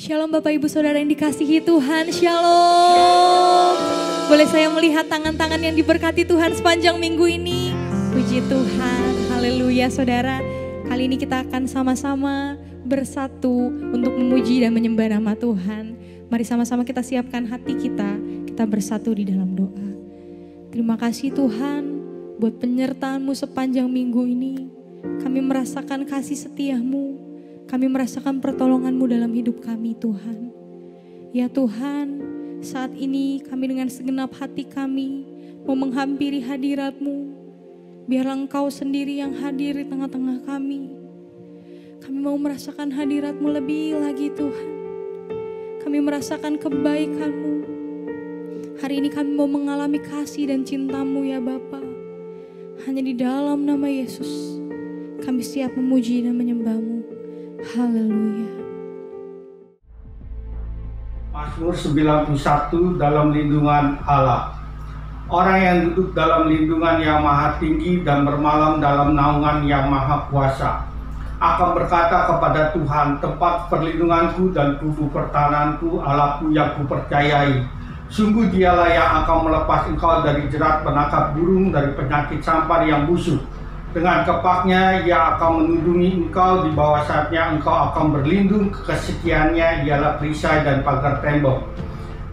Shalom Bapak Ibu Saudara yang dikasihi Tuhan, Shalom. Boleh saya melihat tangan-tangan yang diberkati Tuhan sepanjang minggu ini? Puji Tuhan, haleluya saudara. Kali ini kita akan sama-sama bersatu untuk memuji dan menyembah nama Tuhan. Mari sama-sama kita siapkan hati kita bersatu di dalam doa. Terima kasih Tuhan buat penyertaan-Mu sepanjang minggu ini. Kami merasakan kasih setia-Mu. Kami merasakan pertolongan-Mu dalam hidup kami Tuhan. Ya Tuhan, saat ini kami dengan segenap hati kami mau menghampiri hadirat-Mu. Biarlah Engkau sendiri yang hadir di tengah-tengah kami. Kami mau merasakan hadirat-Mu lebih lagi Tuhan. Kami merasakan kebaikan-Mu. Hari ini kami mau mengalami kasih dan cinta-Mu ya Bapa. Hanya di dalam nama Yesus kami siap memuji dan menyembah-Mu. Haleluya. Mazmur 91 dalam lindungan Allah. Orang yang duduk dalam lindungan yang maha tinggi dan bermalam dalam naungan yang maha kuasa akan berkata kepada Tuhan, tempat perlindunganku dan tubuh pertahananku, Allahku yang kupercayai. Sungguh dialah yang akan melepas engkau dari jerat penangkap burung, dari penyakit sampar yang busuk. Dengan kepaknya ia akan melindungi engkau, di bawah sayapnya engkau akan berlindung, kesetiaannya ialah perisai dan pagar tembok.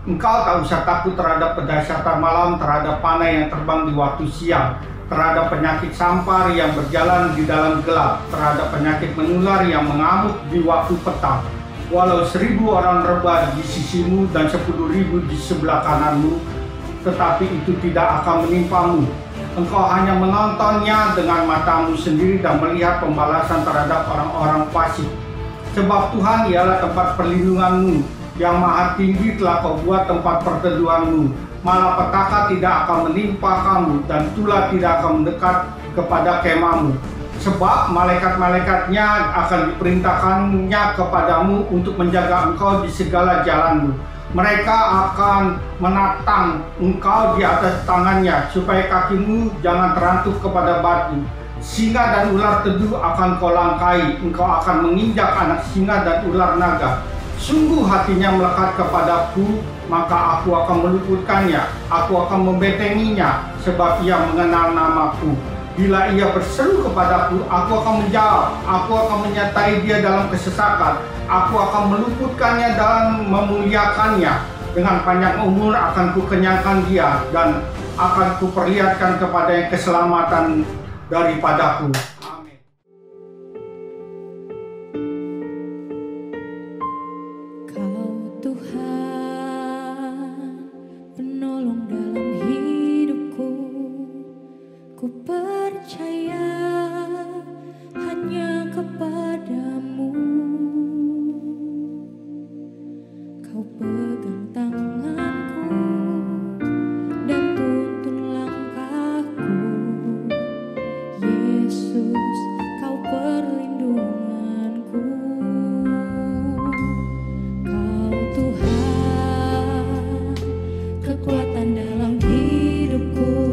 Engkau tak usah takut terhadap pedahsyatan malam, terhadap panah yang terbang di waktu siang, terhadap penyakit sampar yang berjalan di dalam gelap, terhadap penyakit menular yang mengamuk di waktu petang. Walau 1000 orang rebah di sisimu dan 10.000 di sebelah kananmu, tetapi itu tidak akan menimpamu. Engkau hanya menontonnya dengan matamu sendiri dan melihat pembalasan terhadap orang-orang fasik. Sebab Tuhan ialah tempat perlindunganmu, yang maha tinggi telah kau buat tempat perteduhanmu. Malapetaka tidak akan menimpa kamu, dan tulah tidak akan mendekat kepada kemahmu. Sebab malaikat-malaikatnya akan diperintahkannya kepadamu untuk menjaga engkau di segala jalanmu. Mereka akan menatang engkau di atas tangannya, supaya kakimu jangan terantuk kepada batu. Singa dan ular teduh akan kau langkai, engkau akan menginjak anak singa dan ular naga. Sungguh hatinya melekat kepadaku, maka aku akan meluputkannya, aku akan membentenginya, sebab ia mengenal namaku. Bila ia berseru kepadaku, aku akan menjawab, aku akan menyertai dia dalam kesesakan, aku akan meluputkannya dan memuliakannya. Dengan panjang umur akan kukenyangkan dia, dan akan kuperlihatkan kepadanya keselamatan daripadaku. Amin. Kau Tuhan, penolong dalam hidupku. Ku percaya hanya kepadamu. Kau pegang tanganku dan tuntun langkahku. Yesus, kau perlindunganku. Kau Tuhan, kekuatan dalam hidupku.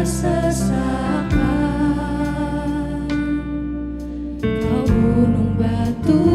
Sesakan kau gunung batu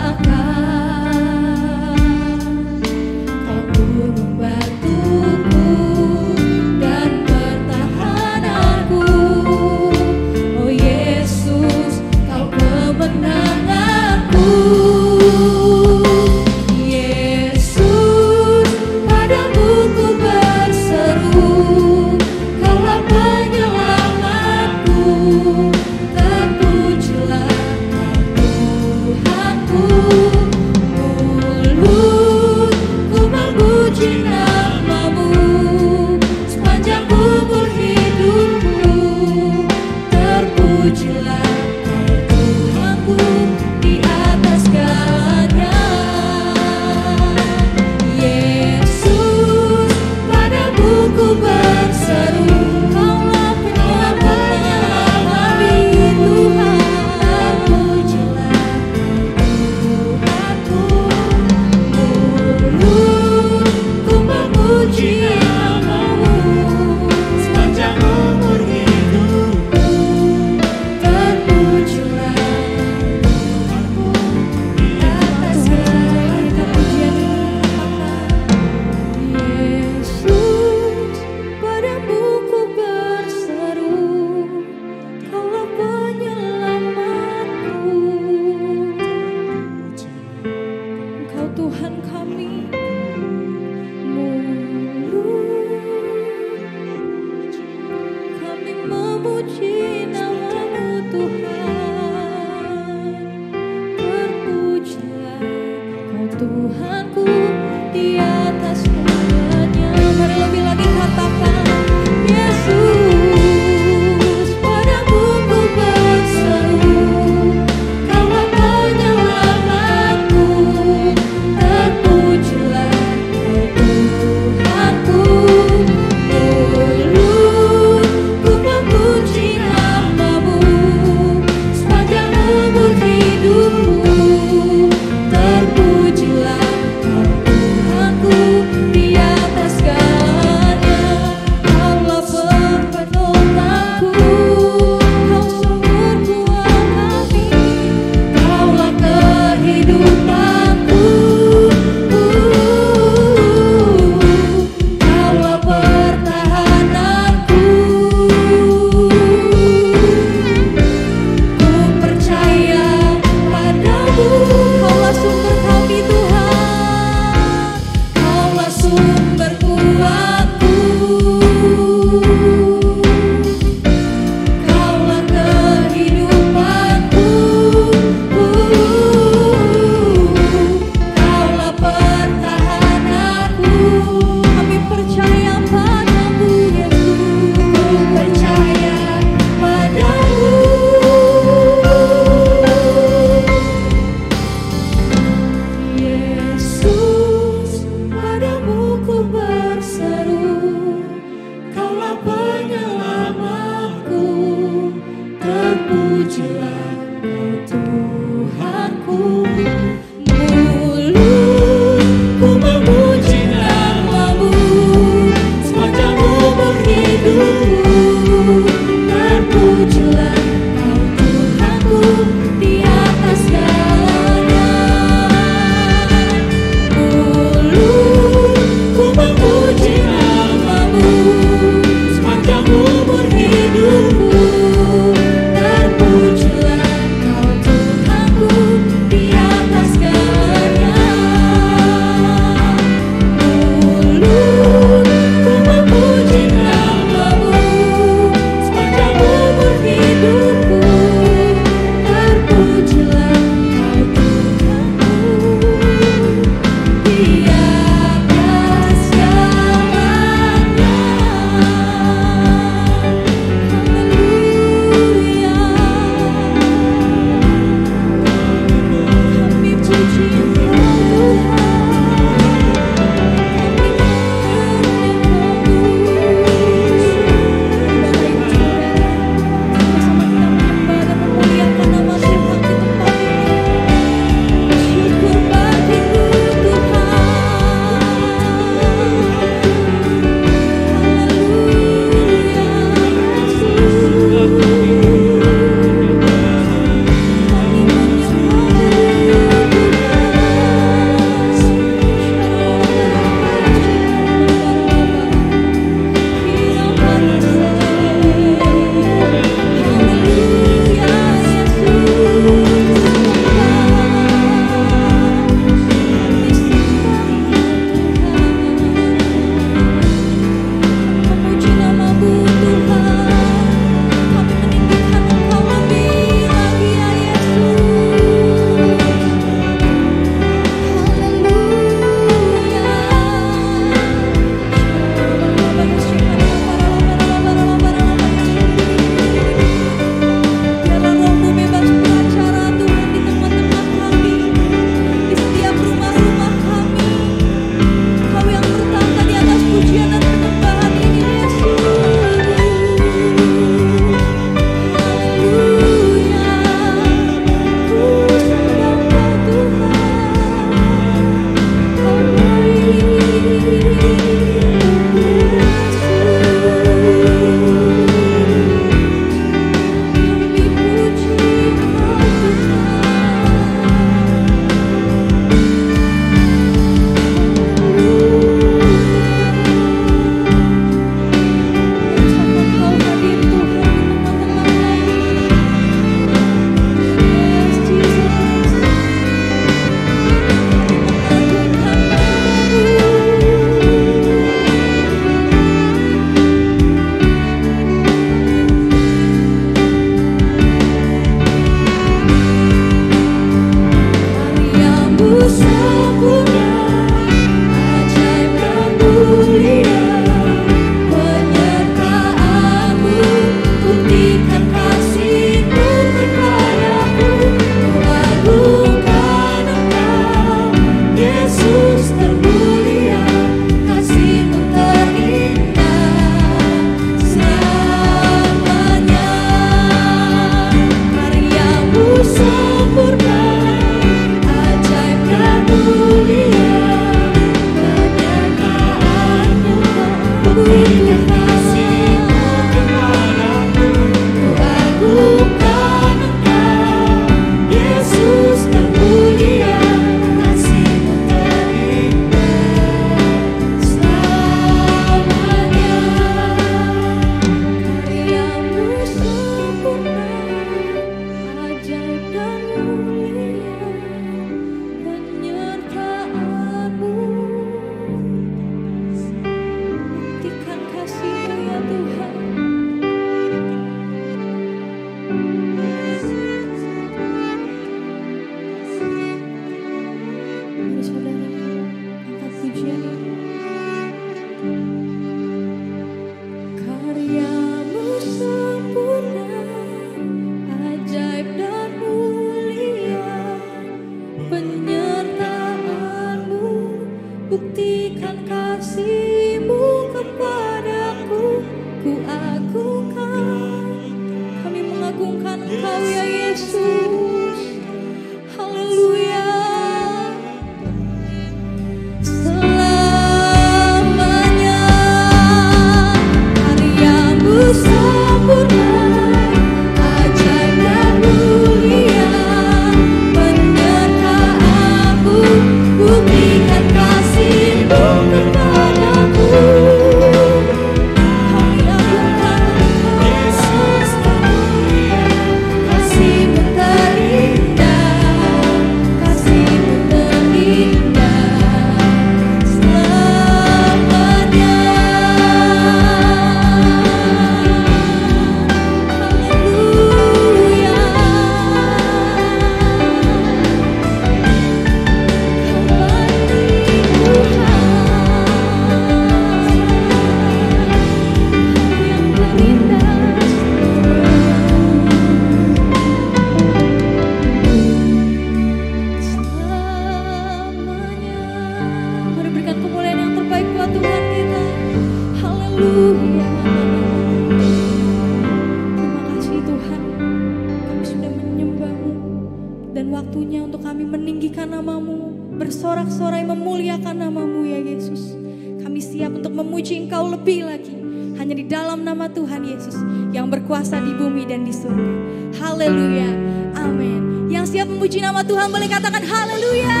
untuk kami meninggikan nama-Mu, bersorak-sorai memuliakan nama-Mu ya Yesus. Kami siap untuk memuji Engkau lebih lagi, hanya di dalam nama Tuhan Yesus yang berkuasa di bumi dan di surga. Haleluya, amin. Yang siap memuji nama Tuhan boleh katakan haleluya.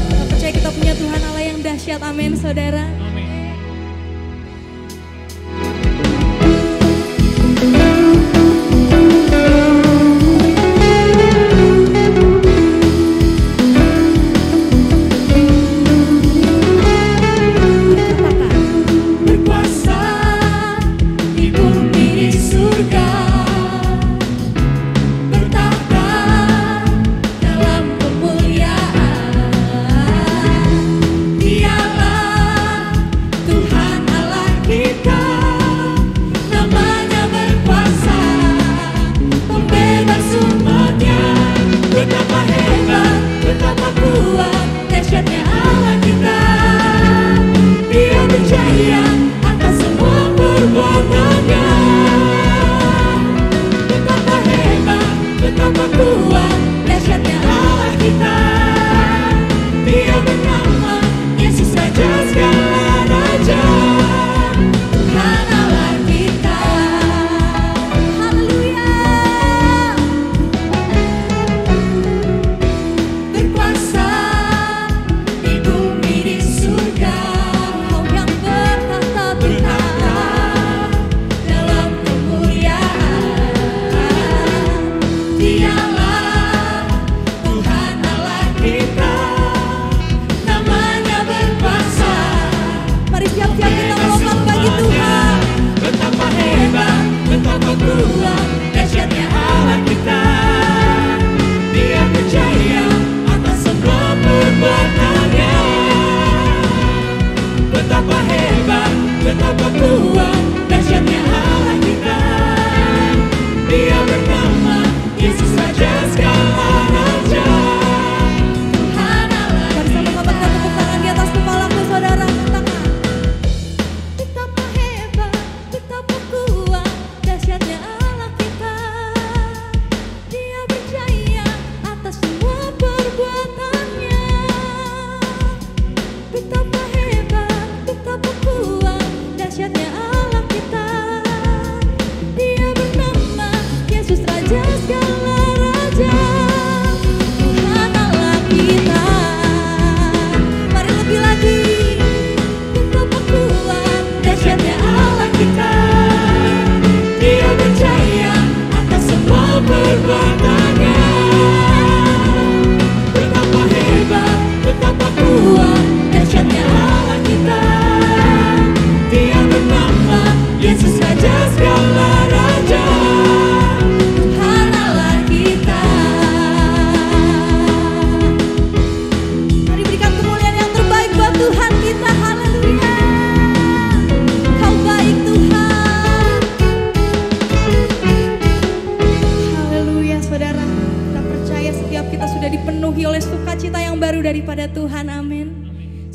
Kita percaya kita punya Tuhan Allah yang dahsyat, amin saudara.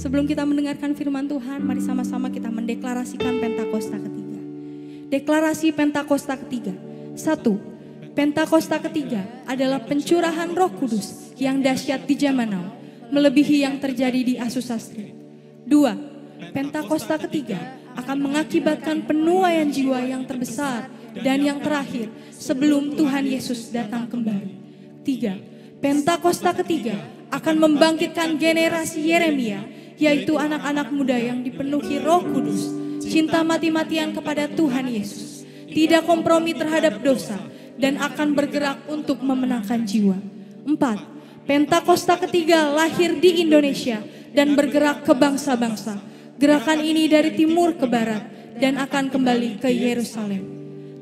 Sebelum kita mendengarkan firman Tuhan, mari sama-sama kita mendeklarasikan Pentakosta ketiga. Deklarasi Pentakosta ketiga. 1. Pentakosta ketiga adalah pencurahan Roh Kudus yang dahsyat di zaman now, melebihi yang terjadi di Azusa Street. 2. Pentakosta ketiga akan mengakibatkan penuaian jiwa yang terbesar dan yang terakhir sebelum Tuhan Yesus datang kembali. 3. Pentakosta ketiga akan membangkitkan generasi Yeremia, yaitu anak-anak muda yang dipenuhi Roh Kudus, cinta mati-matian kepada Tuhan Yesus, tidak kompromi terhadap dosa, dan akan bergerak untuk memenangkan jiwa. 4. Pentakosta ketiga lahir di Indonesia dan bergerak ke bangsa-bangsa. Gerakan ini dari timur ke barat dan akan kembali ke Yerusalem.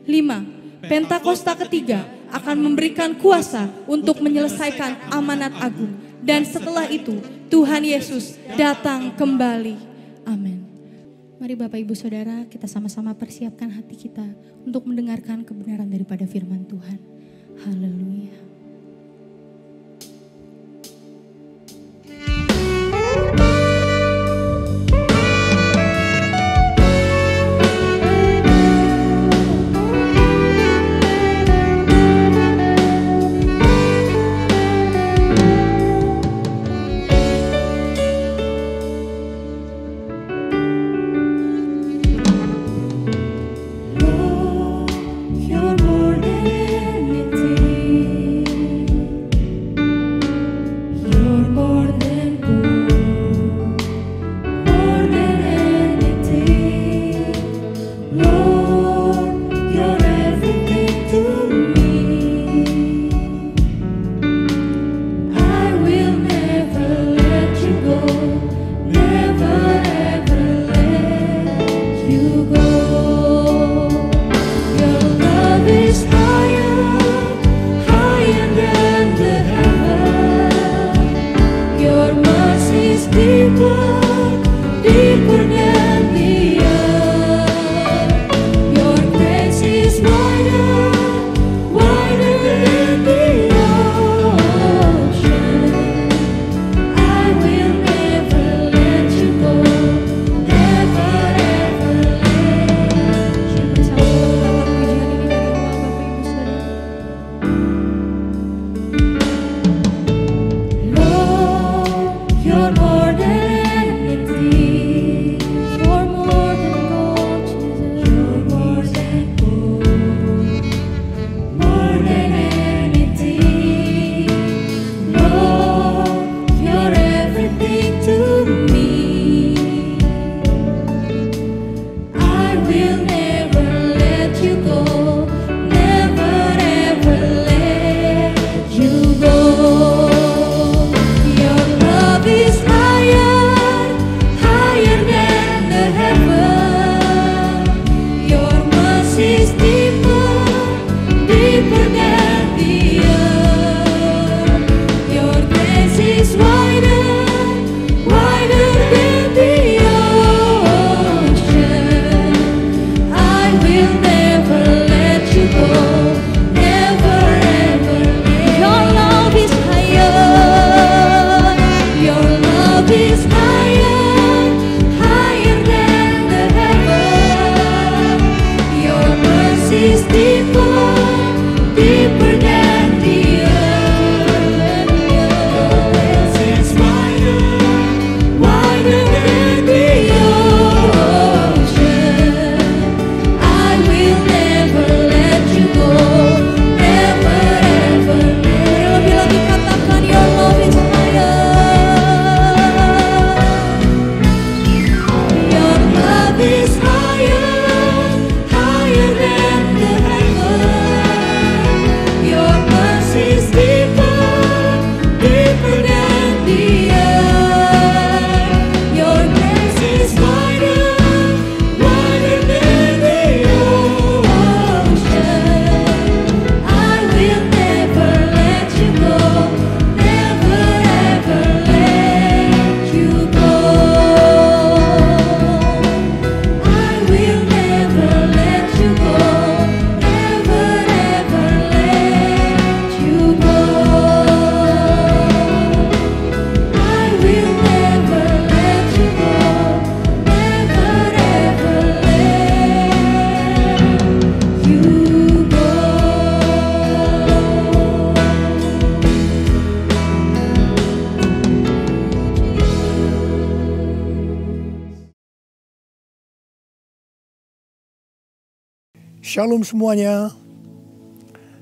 5. Pentakosta ketiga akan memberikan kuasa untuk menyelesaikan amanat agung. Dan setelah itu Tuhan Yesus datang kembali. Amin. Mari Bapak Ibu Saudara, kita sama-sama persiapkan hati kita untuk mendengarkan kebenaran daripada firman Tuhan. Haleluya. love is higher, higher than the heaven. Your mercy is deeper, deeper than the earth. Your grace is wider, wider than the ocean. I will never let you go, never ever. Lebih lagi katakan your love is higher. Your love is higher, higher than the heaven. Your mercy is deeper, deeper than the earth. Your grace is wider, wider than the ocean. I will never let you go, never ever let you go. I will never let you go, never ever let you go. I will never let you go, never ever let you go. Shalom semuanya.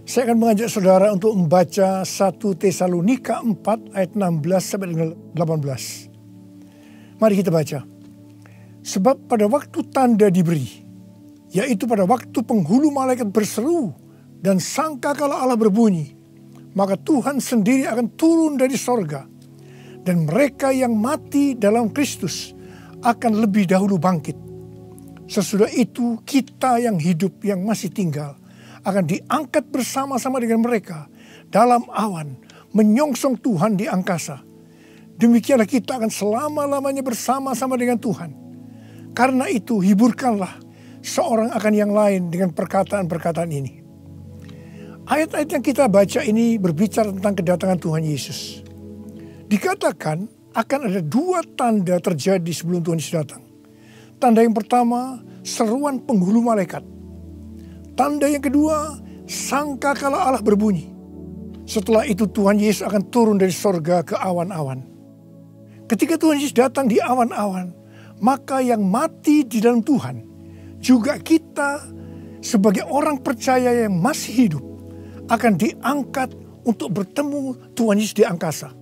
Saya akan mengajak saudara untuk membaca 1 Tesalonika 4 ayat 16 sampai dengan 18. Mari kita baca. Sebab pada waktu tanda diberi, yaitu pada waktu penghulu malaikat berseru dan sangkakala Allah berbunyi, maka Tuhan sendiri akan turun dari sorga, dan mereka yang mati dalam Kristus akan lebih dahulu bangkit. Sesudah itu kita yang hidup yang masih tinggal akan diangkat bersama-sama dengan mereka dalam awan menyongsong Tuhan di angkasa. Demikianlah kita akan selama-lamanya bersama-sama dengan Tuhan. Karena itu hiburkanlah seorang akan yang lain dengan perkataan-perkataan ini. Ayat-ayat yang kita baca ini berbicara tentang kedatangan Tuhan Yesus. Dikatakan akan ada 2 tanda terjadi sebelum Tuhan Yesus datang. Tanda yang pertama, seruan penghulu malaikat. Tanda yang kedua, sangkakala Allah berbunyi. Setelah itu Tuhan Yesus akan turun dari sorga ke awan-awan. Ketika Tuhan Yesus datang di awan-awan, maka yang mati di dalam Tuhan, juga kita sebagai orang percaya yang masih hidup, akan diangkat untuk bertemu Tuhan Yesus di angkasa.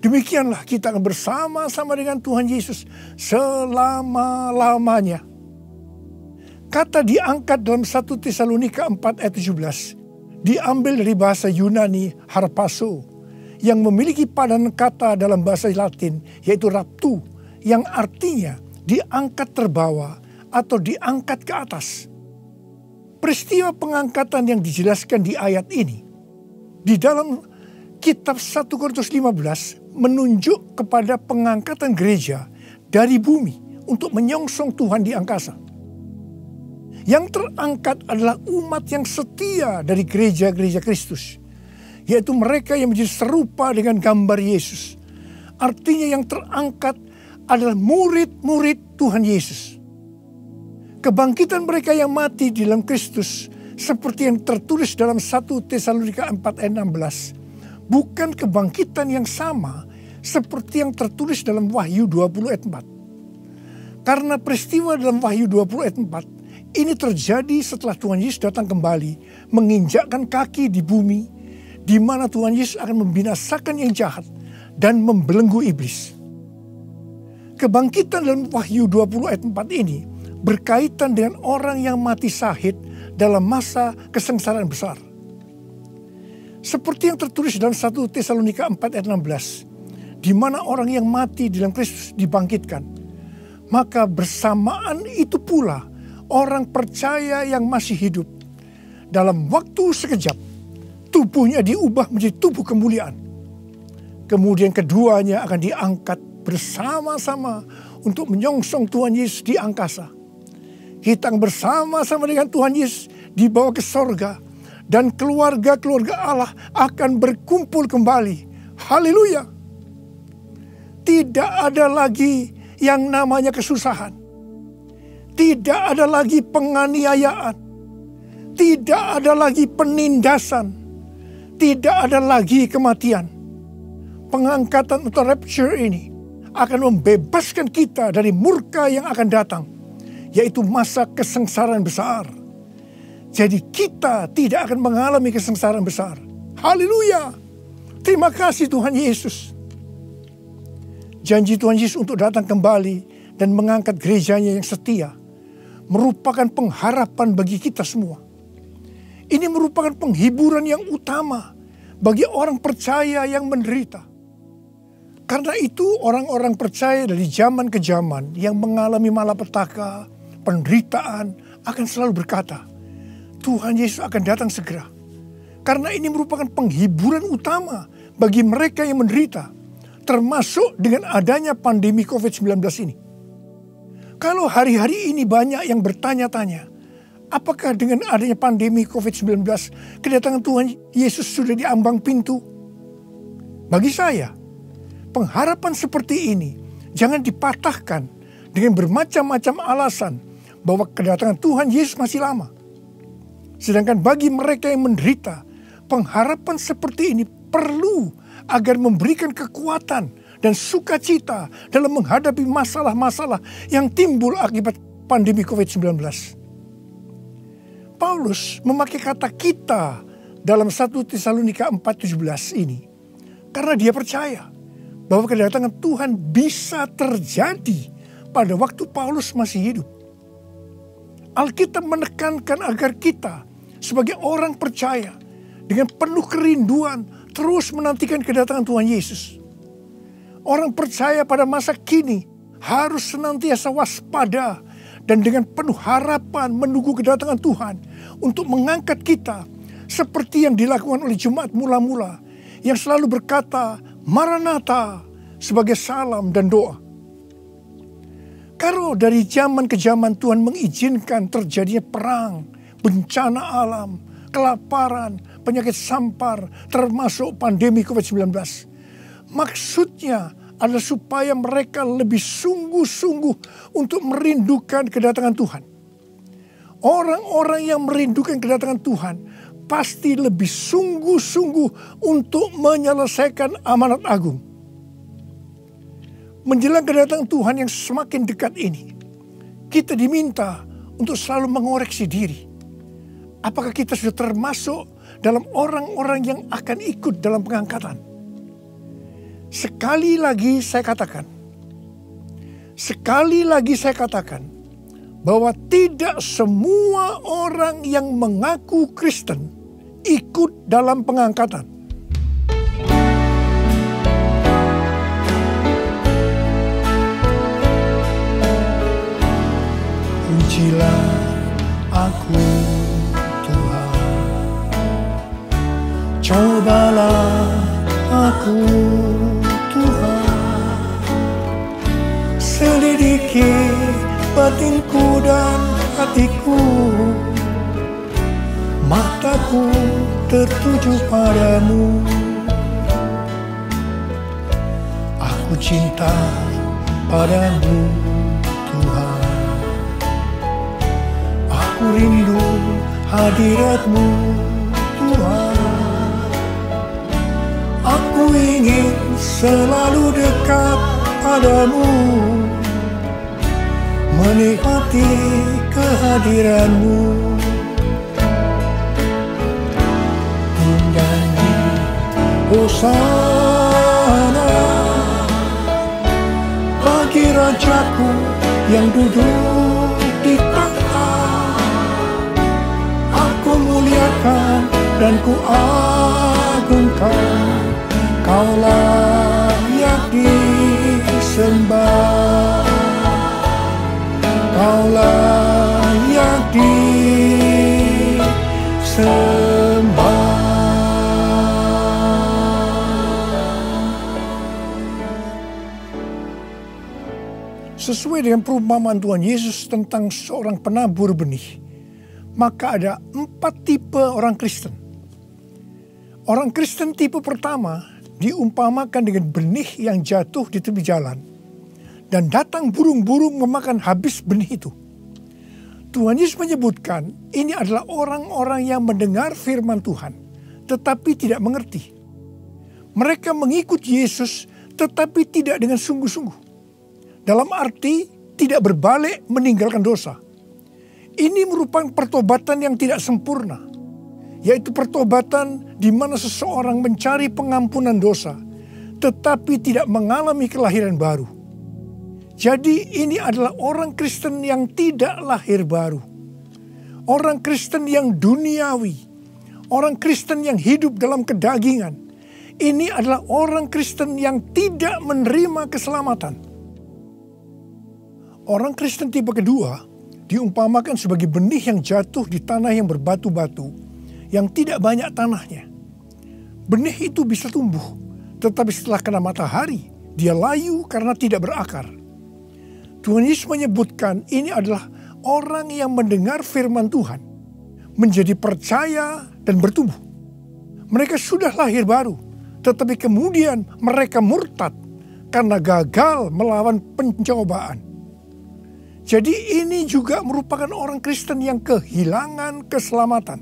Demikianlah kita akan bersama-sama dengan Tuhan Yesus selama-lamanya. Kata diangkat dalam 1 Tesalonika 4 ayat 17 diambil dari bahasa Yunani harpazo yang memiliki padanan kata dalam bahasa Latin yaitu raptu yang artinya diangkat terbawa atau diangkat ke atas. Peristiwa pengangkatan yang dijelaskan di ayat ini di dalam kitab 1 Korintus 15 menunjuk kepada pengangkatan gereja dari bumi untuk menyongsong Tuhan di angkasa. Yang terangkat adalah umat yang setia dari gereja-gereja Kristus, yaitu mereka yang menjadi serupa dengan gambar Yesus. Artinya yang terangkat adalah murid-murid Tuhan Yesus. Kebangkitan mereka yang mati di dalam Kristus seperti yang tertulis dalam 1 Tesalonika 4 ayat 16 bukan kebangkitan yang sama seperti yang tertulis dalam Wahyu 20 ayat 4. Karena peristiwa dalam Wahyu 20 ayat 4 ini terjadi setelah Tuhan Yesus datang kembali menginjakkan kaki di bumi, di mana Tuhan Yesus akan membinasakan yang jahat dan membelenggu iblis. Kebangkitan dalam Wahyu 20 ayat 4 ini berkaitan dengan orang yang mati syahid dalam masa kesengsaraan besar. Seperti yang tertulis dalam 1 Tesalonika 4 ayat 16, di mana orang yang mati di dalam Kristus dibangkitkan. Maka bersamaan itu pula orang percaya yang masih hidup dalam waktu sekejap tubuhnya diubah menjadi tubuh kemuliaan. Kemudian keduanya akan diangkat bersama-sama untuk menyongsong Tuhan Yesus di angkasa. Kita bersama-sama dengan Tuhan Yesus dibawa ke sorga. Dan keluarga-keluarga Allah akan berkumpul kembali. Haleluya. tidak ada lagi yang namanya kesusahan. Tidak ada lagi penganiayaan. Tidak ada lagi penindasan. Tidak ada lagi kematian. Pengangkatan atau rapture ini akan membebaskan kita dari murka yang akan datang, yaitu masa kesengsaraan besar. Jadi kita tidak akan mengalami kesengsaraan besar. Haleluya. Terima kasih Tuhan Yesus. Janji Tuhan Yesus untuk datang kembali dan mengangkat gerejanya yang setia merupakan pengharapan bagi kita semua. Ini merupakan penghiburan yang utama bagi orang percaya yang menderita. Karena itu orang-orang percaya dari zaman ke zaman yang mengalami malapetaka, penderitaan akan selalu berkata, Tuhan Yesus akan datang segera. Karena ini merupakan penghiburan utama bagi mereka yang menderita, termasuk dengan adanya pandemi COVID-19 ini. Kalau hari-hari ini banyak yang bertanya-tanya, apakah dengan adanya pandemi COVID-19, kedatangan Tuhan Yesus sudah di ambang pintu? Bagi saya, pengharapan seperti ini jangan dipatahkan dengan bermacam-macam alasan bahwa kedatangan Tuhan Yesus masih lama. Sedangkan bagi mereka yang menderita, pengharapan seperti ini perlu agar memberikan kekuatan dan sukacita dalam menghadapi masalah-masalah yang timbul akibat pandemi COVID-19. Paulus memakai kata kita dalam 1 Tesalonika 4:17 ini karena dia percaya bahwa kedatangan Tuhan bisa terjadi pada waktu Paulus masih hidup. Alkitab menekankan agar kita sebagai orang percaya dengan penuh kerinduan terus menantikan kedatangan Tuhan Yesus. Orang percaya pada masa kini harus senantiasa waspada dan dengan penuh harapan menunggu kedatangan Tuhan untuk mengangkat kita seperti yang dilakukan oleh jemaat mula-mula yang selalu berkata Maranatha sebagai salam dan doa. Kalau dari zaman ke zaman Tuhan mengizinkan terjadinya perang, bencana alam, kelaparan, penyakit sampar, termasuk pandemi COVID-19. Maksudnya adalah supaya mereka lebih sungguh-sungguh untuk merindukan kedatangan Tuhan. Orang-orang yang merindukan kedatangan Tuhan pasti lebih sungguh-sungguh untuk menyelesaikan amanat agung. Menjelang kedatangan Tuhan yang semakin dekat ini, kita diminta untuk selalu mengoreksi diri. Apakah kita sudah termasuk dalam orang-orang yang akan ikut dalam pengangkatan? Sekali lagi saya katakan, bahwa tidak semua orang yang mengaku Kristen ikut dalam pengangkatan. Pujilah aku Tuhan, cobalah aku Tuhan, selidiki batinku dan hatiku, mataku tertuju padamu. Aku cinta padamu Tuhan, aku rindu hadirat-Mu Tuhan. Aku ingin selalu dekat padamu, menikmati kehadiran-Mu. Menyanyi Hosana bagi Rajaku yang duduk di tahta. Aku muliakan dan ku agungkan, Kau layak disembah, Kau layak disembah. Sesuai dengan perumpamaan Tuhan Yesus tentang seorang penabur benih, maka ada 4 tipe orang Kristen. Orang Kristen tipe pertama diumpamakan dengan benih yang jatuh di tepi jalan. Dan datang burung-burung memakan habis benih itu. Tuhan Yesus menyebutkan ini adalah orang-orang yang mendengar firman Tuhan, tetapi tidak mengerti. Mereka mengikut Yesus, tetapi tidak dengan sungguh-sungguh. Dalam arti tidak berbalik meninggalkan dosa. Ini merupakan pertobatan yang tidak sempurna, yaitu pertobatan di mana seseorang mencari pengampunan dosa, tetapi tidak mengalami kelahiran baru. Jadi ini adalah orang Kristen yang tidak lahir baru. Orang Kristen yang duniawi. Orang Kristen yang hidup dalam kedagingan. Ini adalah orang Kristen yang tidak menerima keselamatan. Orang Kristen tipe kedua diumpamakan sebagai benih yang jatuh di tanah yang berbatu-batu, yang tidak banyak tanahnya. Benih itu bisa tumbuh, tetapi setelah kena matahari, dia layu karena tidak berakar. Tuhan Yesus menyebutkan ini adalah orang yang mendengar firman Tuhan, menjadi percaya dan bertumbuh. Mereka sudah lahir baru, tetapi kemudian mereka murtad karena gagal melawan pencobaan. Jadi ini juga merupakan orang Kristen yang kehilangan keselamatan.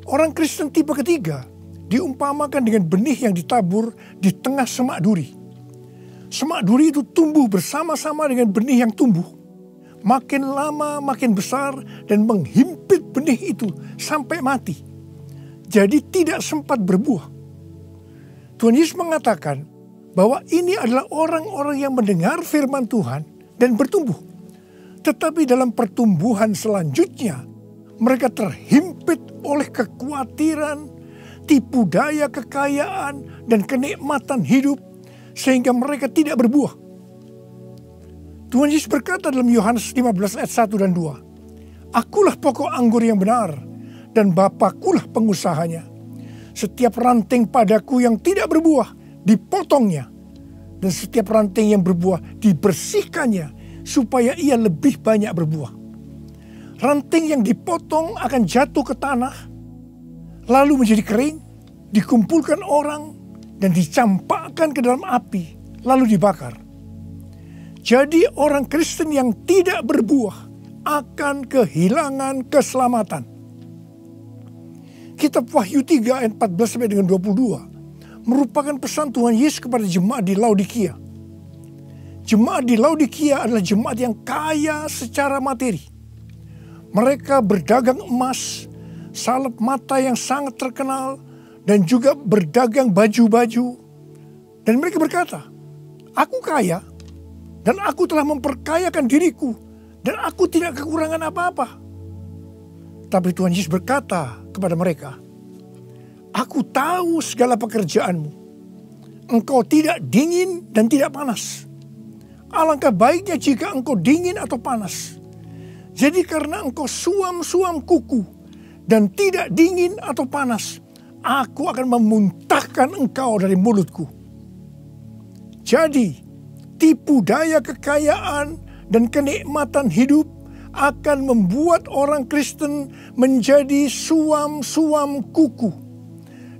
Orang Kristen tipe ketiga diumpamakan dengan benih yang ditabur di tengah semak duri. Semak duri itu tumbuh bersama-sama dengan benih yang tumbuh. Makin lama makin besar dan menghimpit benih itu sampai mati. Jadi tidak sempat berbuah. Tuhan Yesus mengatakan bahwa ini adalah orang-orang yang mendengar firman Tuhan dan bertumbuh. Tetapi dalam pertumbuhan selanjutnya, mereka terhimpit oleh kekhawatiran, tipu daya kekayaan, dan kenikmatan hidup, sehingga mereka tidak berbuah. Tuhan Yesus berkata dalam Yohanes 15 ayat 1 dan 2, "Akulah pokok anggur yang benar, dan Bapakulah pengusahanya. Setiap ranting padaku yang tidak berbuah, dipotongnya. Dan setiap ranting yang berbuah, dibersihkannya, supaya ia lebih banyak berbuah." Ranting yang dipotong akan jatuh ke tanah, lalu menjadi kering, dikumpulkan orang, dan dicampakkan ke dalam api, lalu dibakar. Jadi orang Kristen yang tidak berbuah akan kehilangan keselamatan. Kitab Wahyu 3 ayat 14 sampai dengan 22 merupakan pesan Tuhan Yesus kepada jemaat di Laodikia. Jemaat di Laodikia adalah jemaat yang kaya secara materi. Mereka berdagang emas, salep mata yang sangat terkenal, dan juga berdagang baju-baju. Dan mereka berkata, "Aku kaya, dan aku telah memperkayakan diriku, dan aku tidak kekurangan apa-apa." Tapi Tuhan Yesus berkata kepada mereka, "Aku tahu segala pekerjaanmu. Engkau tidak dingin dan tidak panas. Alangkah baiknya jika engkau dingin atau panas. Jadi karena engkau suam-suam kuku dan tidak dingin atau panas, aku akan memuntahkan engkau dari mulutku." Jadi, tipu daya kekayaan dan kenikmatan hidup akan membuat orang Kristen menjadi suam-suam kuku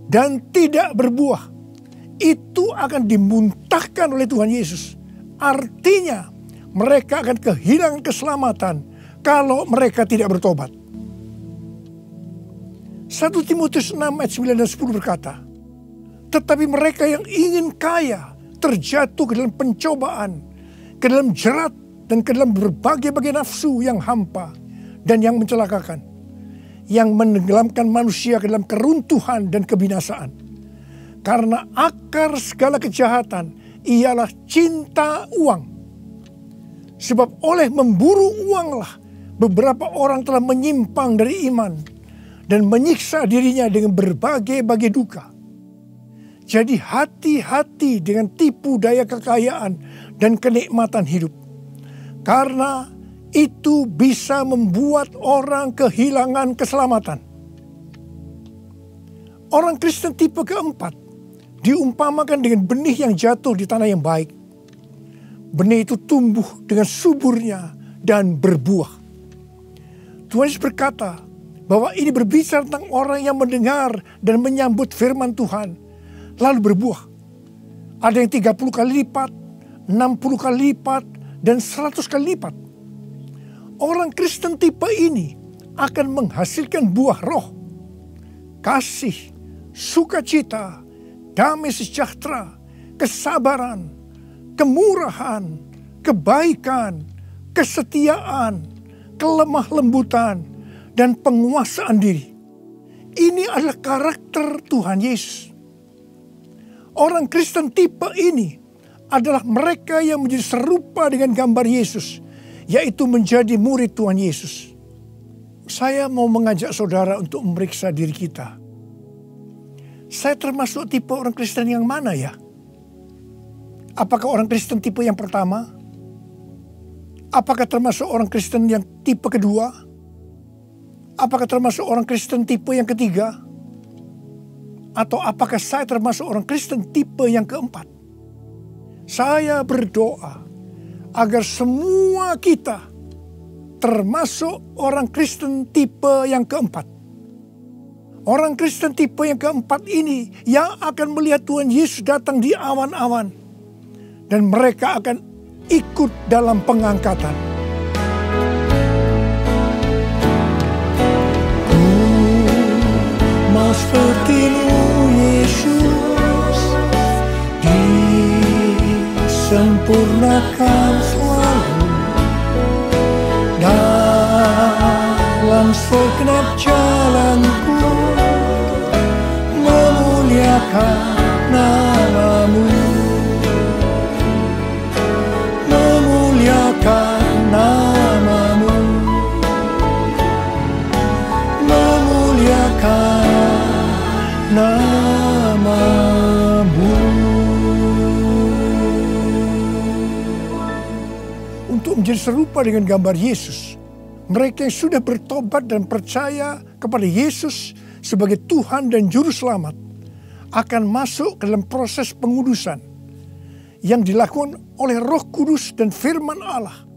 dan tidak berbuah. Itu akan dimuntahkan oleh Tuhan Yesus. Artinya, mereka akan kehilangan keselamatan kalau mereka tidak bertobat. 1 Timotius 6 ayat 9 dan 10 berkata, "Tetapi mereka yang ingin kaya terjatuh ke dalam pencobaan, ke dalam jerat, dan ke dalam berbagai-bagai nafsu yang hampa dan yang mencelakakan, yang menenggelamkan manusia ke dalam keruntuhan dan kebinasaan. Karena akar segala kejahatan ialah cinta uang. Sebab oleh memburu uanglah beberapa orang telah menyimpang dari iman dan menyiksa dirinya dengan berbagai-bagai duka. Jadi hati-hati dengan tipu daya kekayaan dan kenikmatan hidup. Karena itu bisa membuat orang kehilangan keselamatan." Orang Kristen tipe keempat diumpamakan dengan benih yang jatuh di tanah yang baik. Benih itu tumbuh dengan suburnya dan berbuah. Tuhan Yesus berkata bahwa ini berbicara tentang orang yang mendengar dan menyambut firman Tuhan, lalu berbuah. Ada yang 30 kali lipat, 60 kali lipat, dan 100 kali lipat. Orang Kristen tipe ini akan menghasilkan buah roh, kasih, sukacita, damai sejahtera, kesabaran, kemurahan, kebaikan, kesetiaan, kelemah lembutan, dan penguasaan diri. Ini adalah karakter Tuhan Yesus. Orang Kristen tipe ini adalah mereka yang menjadi serupa dengan gambar Yesus, yaitu menjadi murid Tuhan Yesus. Saya mau mengajak saudara untuk memeriksa diri kita. Saya termasuk tipe orang Kristen yang mana ya? Apakah orang Kristen tipe yang pertama? Apakah termasuk orang Kristen yang tipe kedua? Apakah termasuk orang Kristen tipe yang ketiga? Atau apakah saya termasuk orang Kristen tipe yang keempat? Saya berdoa agar semua kita termasuk orang Kristen tipe yang keempat. Orang Kristen tipe yang keempat ini yang akan melihat Tuhan Yesus datang di awan-awan. Dan mereka akan ikut dalam pengangkatan. Seperti-Mu Yesus disempurnakan selalu dalam segenap jalanku, memuliakan nama-Mu, memuliakan nama-Mu, memuliakan nama-Mu. Untuk menjadi serupa dengan gambar Yesus, mereka yang sudah bertobat dan percaya kepada Yesus sebagai Tuhan dan Juru Selamat akan masuk ke dalam proses pengudusan yang dilakukan oleh Roh Kudus dan firman Allah,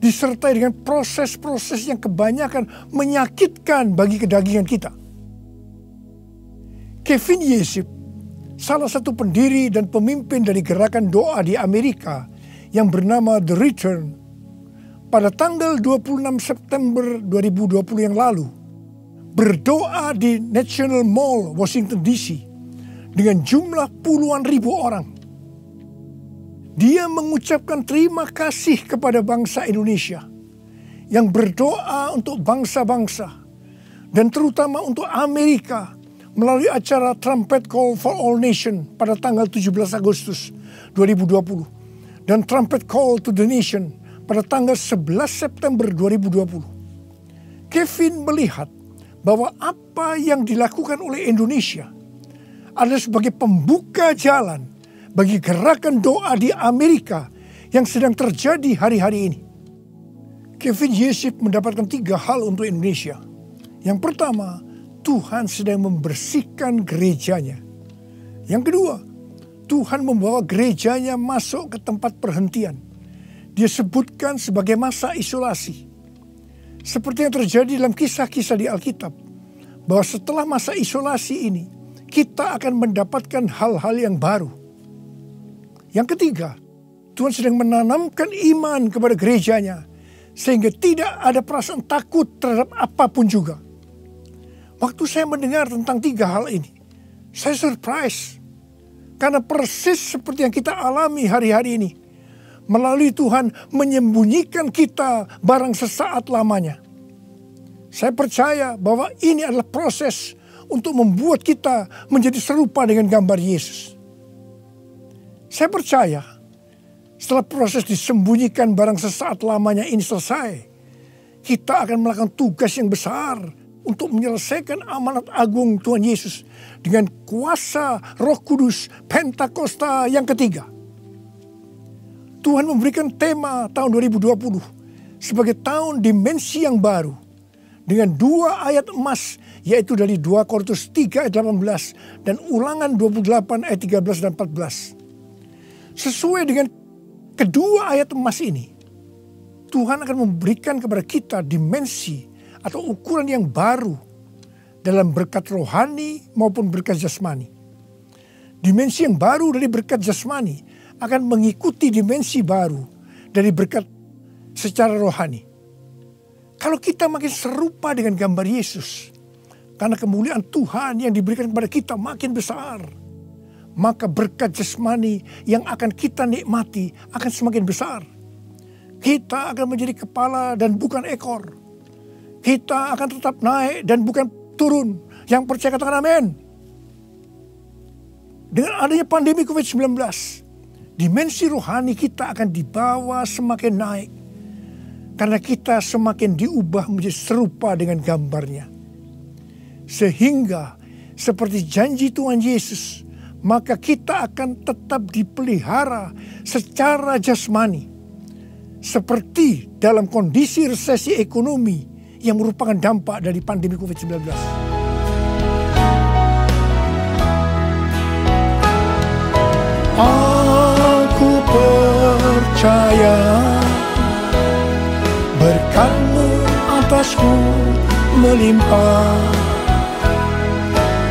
disertai dengan proses-proses yang kebanyakan menyakitkan bagi kedagingan kita. Kevin Yesip, salah satu pendiri dan pemimpin dari gerakan doa di Amerika yang bernama The Return, pada tanggal 26 September 2020 yang lalu, berdoa di National Mall, Washington DC, dengan jumlah puluhan ribu orang. Dia mengucapkan terima kasih kepada bangsa Indonesia yang berdoa untuk bangsa-bangsa dan terutama untuk Amerika melalui acara Trumpet Call for All Nation pada tanggal 17 Agustus 2020 dan Trumpet Call to the Nation pada tanggal 11 September 2020. Kevin melihat bahwa apa yang dilakukan oleh Indonesia adalah sebagai pembuka jalan bagi gerakan doa di Amerika yang sedang terjadi hari-hari ini. Kevin Yesip mendapatkan 3 hal untuk Indonesia. Yang pertama, Tuhan sedang membersihkan gerejanya. Yang kedua, Tuhan membawa gerejanya masuk ke tempat perhentian. Dia sebutkan sebagai masa isolasi. Seperti yang terjadi dalam kisah-kisah di Alkitab, bahwa setelah masa isolasi ini, kita akan mendapatkan hal-hal yang baru. Yang ketiga, Tuhan sedang menanamkan iman kepada gerejanya, sehingga tidak ada perasaan takut terhadap apapun juga. Waktu saya mendengar tentang 3 hal ini, saya surprise. Karena persis seperti yang kita alami hari-hari ini. Melalui Tuhan menyembunyikan kita barang sesaat lamanya. Saya percaya bahwa ini adalah proses untuk membuat kita menjadi serupa dengan gambar Yesus. Saya percaya setelah proses disembunyikan barang sesaat lamanya ini selesai, kita akan melakukan tugas yang besar untuk menyelesaikan amanat agung Tuhan Yesus dengan kuasa Roh Kudus Pentakosta yang ketiga. Tuhan memberikan tema tahun 2020 sebagai tahun dimensi yang baru dengan 2 ayat emas, yaitu dari 2 Korintus 3 ayat 18 dan Ulangan 28 ayat 13 dan 14. Sesuai dengan kedua ayat emas ini, Tuhan akan memberikan kepada kita dimensi atau ukuran yang baru dalam berkat rohani maupun berkat jasmani. Dimensi yang baru dari berkat jasmani akan mengikuti dimensi baru dari berkat secara rohani. Kalau kita makin serupa dengan gambar Yesus, karena kemuliaan Tuhan yang diberikan kepada kita makin besar, maka berkat jasmani yang akan kita nikmati akan semakin besar. Kita akan menjadi kepala dan bukan ekor. Kita akan tetap naik dan bukan turun. Yang percaya katakan amin. Dengan adanya pandemi COVID-19, dimensi rohani kita akan dibawa semakin naik. Karena kita semakin diubah menjadi serupa dengan gambarnya. Sehingga seperti janji Tuhan Yesus, maka kita akan tetap dipelihara secara jasmani. Seperti dalam kondisi resesi ekonomi yang merupakan dampak dari pandemi COVID-19. Aku percaya berkat-Mu atasku melimpah,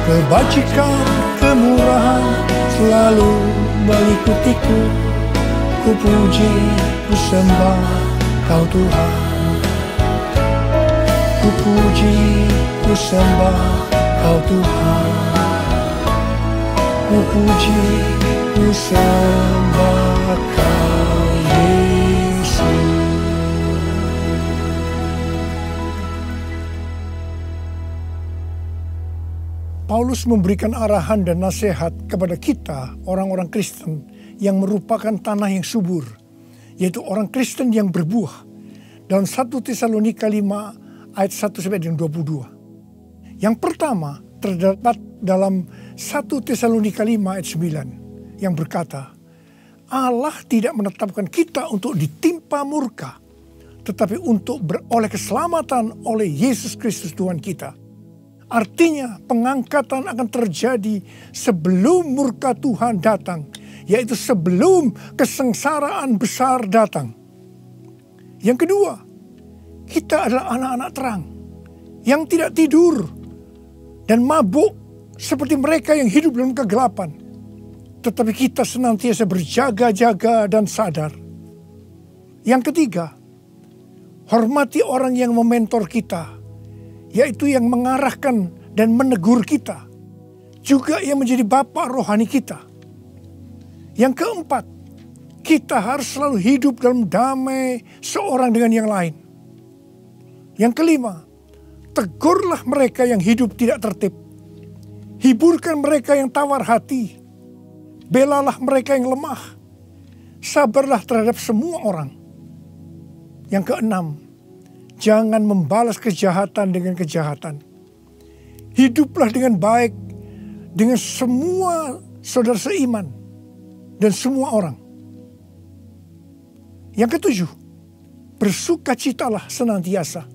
kebajikan, kemurahan selalu mengikutiku. Ku puji, ku sembah Kau Tuhan. Ku puji, ku sembah Kau Tuhan. Ku puji, ku sembah Kau Yesus. Paulus memberikan arahan dan nasihat kepada kita, orang-orang Kristen yang merupakan tanah yang subur, yaitu orang Kristen yang berbuah. Dalam 1 Tesalonika 5 ayat 1-22. Yang pertama terdapat dalam 1 Tesalonika 5 ayat 9 yang berkata, Allah tidak menetapkan kita untuk ditimpa murka, tetapi untuk beroleh keselamatan oleh Yesus Kristus Tuhan kita. Artinya pengangkatan akan terjadi sebelum murka Tuhan datang, yaitu sebelum kesengsaraan besar datang. Yang kedua, kita adalah anak-anak terang yang tidak tidur dan mabuk seperti mereka yang hidup dalam kegelapan. Tetapi kita senantiasa berjaga-jaga dan sadar. Yang ketiga, hormati orang yang mementor kita, yaitu yang mengarahkan dan menegur kita, juga yang menjadi bapa rohani kita. Yang keempat, kita harus selalu hidup dalam damai seorang dengan yang lain. Yang kelima, tegurlah mereka yang hidup tidak tertib. Hiburkan mereka yang tawar hati. Belalah mereka yang lemah. Sabarlah terhadap semua orang. Yang keenam, jangan membalas kejahatan dengan kejahatan. Hiduplah dengan baik dengan semua saudara seiman dan semua orang. Yang ketujuh, bersukacitalah senantiasa.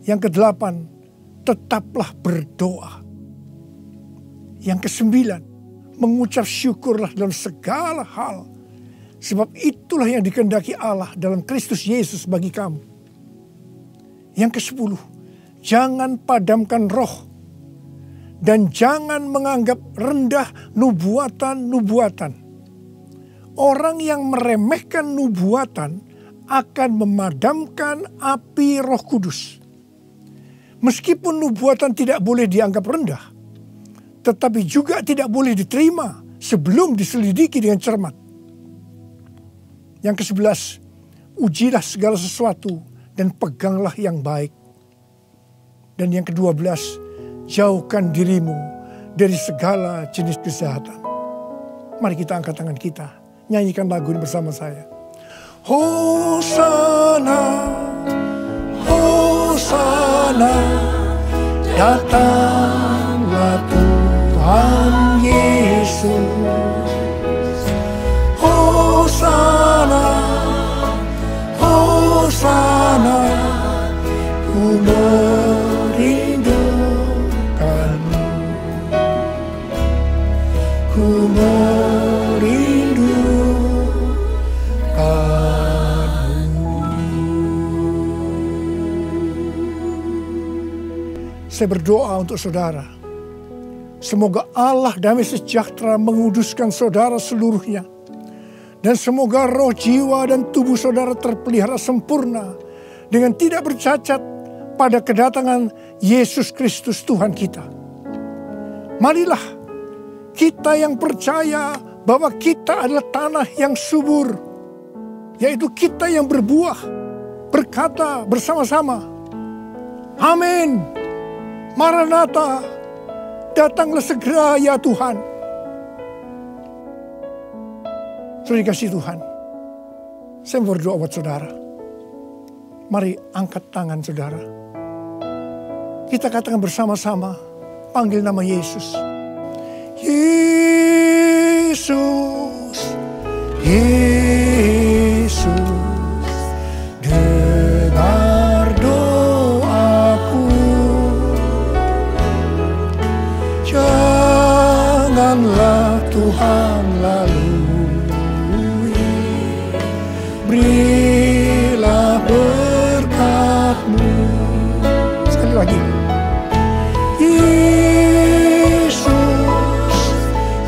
Yang kedelapan, tetaplah berdoa. Yang kesembilan, mengucap syukurlah dalam segala hal, sebab itulah yang dikehendaki Allah dalam Kristus Yesus bagi kamu. Yang ke-10, jangan padamkan roh dan jangan menganggap rendah nubuatan-nubuatan. Orang yang meremehkan nubuatan akan memadamkan api Roh Kudus. Meskipun nubuatan tidak boleh dianggap rendah, tetapi juga tidak boleh diterima sebelum diselidiki dengan cermat. Yang ke-11, ujilah segala sesuatu dan peganglah yang baik. Dan yang ke-12, jauhkan dirimu dari segala jenis kejahatan. Mari kita angkat tangan kita, nyanyikan lagu ini bersama saya. Hosana, Hosana, datanglah Tuhan Yesus. Hosana, Hosana, ku merindukanmu, ku merindukanmu. Saya berdoa untuk saudara, Semoga Allah damai sejahtera menguduskan saudara seluruhnya. Dan semoga roh, jiwa, dan tubuh saudara terpelihara sempurna dengan tidak bercacat pada kedatangan Yesus Kristus Tuhan kita. Marilah kita yang percaya bahwa kita adalah tanah yang subur, yaitu kita yang berbuah, berkata bersama-sama, amin, Maranatha, datanglah segera ya Tuhan. Saudara dikasihi Tuhan, saya berdoa buat saudara. Mari angkat tangan saudara. Kita katakan bersama-sama, panggil nama Yesus. Yesus, Yesus, dengar doaku. Janganlah Tuhan lalui, berilah berkat-Mu. Sekali lagi. Yesus,